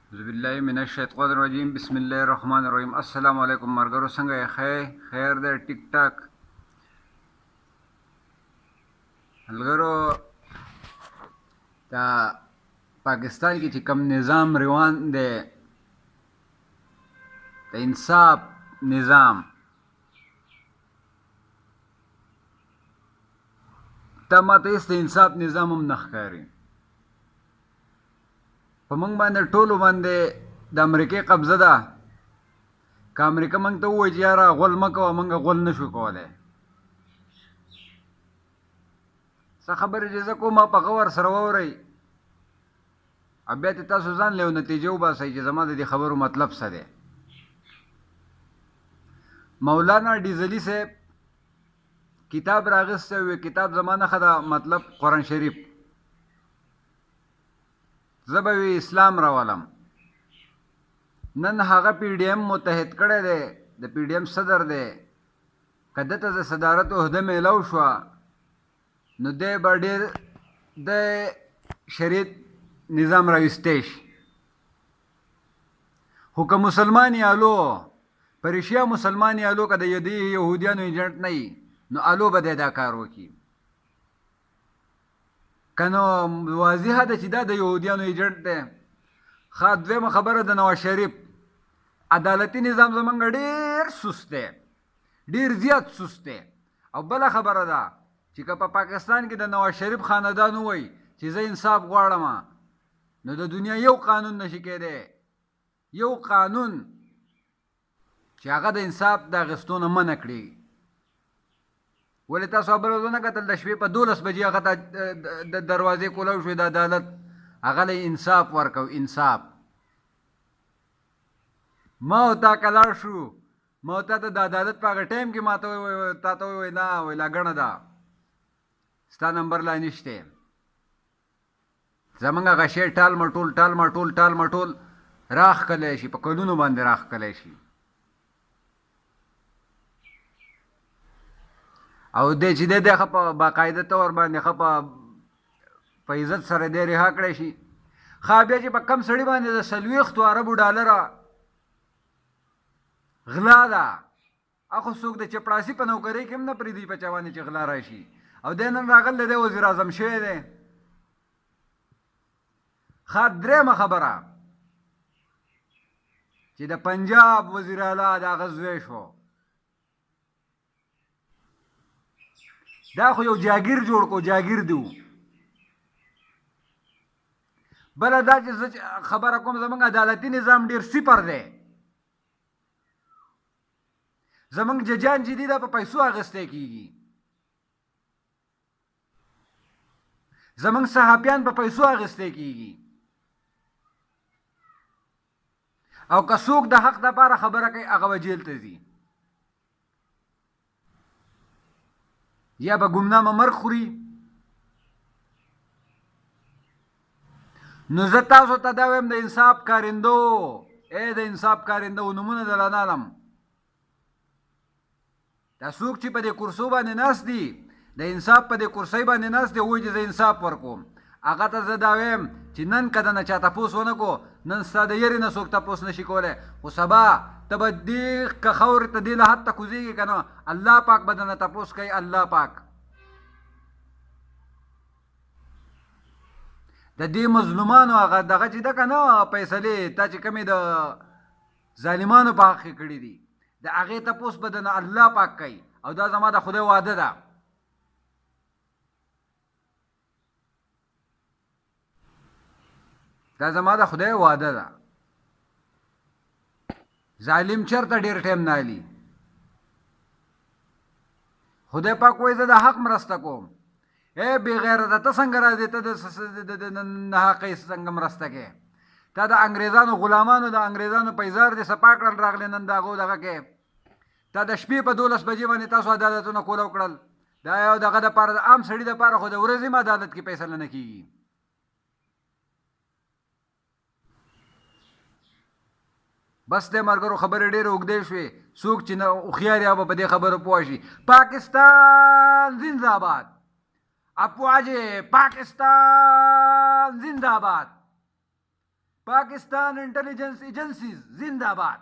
أعوذ بالله من الشیطان الرجیم بسم الله الرحمن الرحیم. السلام علیکم مرګرو، څنګه یې؟ خیر دی. ټیک ټاک ملګرو، دا پاکستان کې چې کوم نظام روان دی، د انصاف نظام، ته ماته هېڅ د انصاف نظام هم نه ښکاري. په موږ باندې ټولو باندې د امریکې قبضه ده. که امریکا موږ ته ووایي چې یاره غول مه کوه، موږ غول نه شو کولی. څه خبرې چې زه کوم په غور سره واورئ، او بیا ترې تاسو ځان له یو نتیجې وباسئ چې زما د دې خبرو مطلب څه دی. مولانا ډیزلي صاحب کتاب راغستی وی، کتاب زما نښه ده، مطلب قرآن شریف. زه به وی اسلام راولم. نن هغه پی ډي ایم متحد کړی دی، د پی ډي ایم صدر دی. که ده ته د صدارت عهده میلاو شوه، نو دی به ډېر د شریعت نظام راویستی شي. خو که مسلمان یالو، په رښتیا مسلمان یالو، که د یهودیانو ایجنټ نه وي، نو الو به دی دا کار وکړي. که نو واضحه ده چې دا د یهودیانو ایجنټ دی. ښه، دویمه خبره د نواز شریف عدالتي نظام زمونږ ډېر سست دی، ډېر زیات سست دی. او بله خبره ده چې که په پاکستان کې د نواز شریف خاندان ووایي چې زه انصاف غواړم، نو د دنیا یو قانون نشي کېدی، یو قانون چې هغه د انصاف د اخیستو نه منع کړي. ولې تاسو خبره ونه کتل؟ د شپې په 12 بجې هغه ته د دروازې کولاو شوې د عدالت، هغه له انصاف ورکو. انصاف ما او تا کلاړ شو، ما او تا ته د عدالت په هغه ټایم کې ما ته تا ته ووایي نه، وایي لا ګڼه ده، ستا نمبر لا نشته. زمونږ هغه شی ټال مټول ټال مټول ټال مټول راښکلی شي، په کلونو باندې راښکلی شي. او دی چې دی ښه په باقاعده طور باندې ښه په عزت سره دی رها کړی شي. ښه، بیا چې په کم سړي باندې د 40 عربو ډالره غلا ده، اخو څوک د چپړاسي په نوکرۍ کې هم نه پرېږدي په چا باندې چې غلا راشي. او دی نن راغلی دی وزیر اعظم شوی دی. ښه، درېیمه خبره چې د پنجاب وزیر اعلی د هغه زوی شو، دا خو یو جاګیر جوړ کو، جاګیر دی. بله دا چې زه خبره کوم، زمونږ عدالتي نظام ډېر صفر دی. زمونږ ججان چې دي دا په پیسو اخیستی کېږي، زمونږ صحافیان په پیسو اخیستی کېږي. او که څوک د حق دپاره خبره کوي، هغه به جیل ته ځي، یا به ګمنامه مرګ خوري. نو زه تاسو ته دا وایم، د انصاف کارندو، د انصاف کارندو نومونه دله نه علم. دا څوک چې په دې کرسو باندې ناست دي، د انصاف په دې کرسۍ باندې ناست دي، وایي چې زه انصاف ورکوم، هغه ته زه دا وایم چې نن که د نه چا تپوس ونه کو، نن ستا د یرې نه څوک تپوس نشي کولی. خو سبا ته به دې که خاورې ته دې له حد ته کوزېږي که نه، الله پاک به درنه تپوس کوي. الله پاک د دې مظلومانو هغه دغه چې ده که نه، فیصلې تا چې کومې د ظالمانو په حق کې کړي دي، د هغې تپوس به درنه الله پاک کوي. او دا زما د خدای وعده ده. دا زما د خدای وعده ده. ظالم چرته ډېر ټایم نه علي. خدای پاک وایي زه د حق مرسته کوم. بې غیرته ته څنګه راځې، ته د ناحقۍ څنګه مرسته کوې؟ تا د انګریزانو غلامانو، د انګریزانو پیزار دې صفا کړل، راغلی نن د هغو دغه کې. تا د شپې په 12 بجې باندې تاسو عدالتونه کولاو کړل. دا یو دغه دپاره، د عام سړي دپاره خو د ورځې هم عدالت کې فیصله نه کېږي. بس دی ملګرو، خبرې ډېرې اوږدې شوې. څوک چې نه هوښیار یا به په دې خبرو پوه شي. پاکستان زنده باد، افواج پاکستان زنده باد. Pakistan intelligence agencies जिंदाबाद.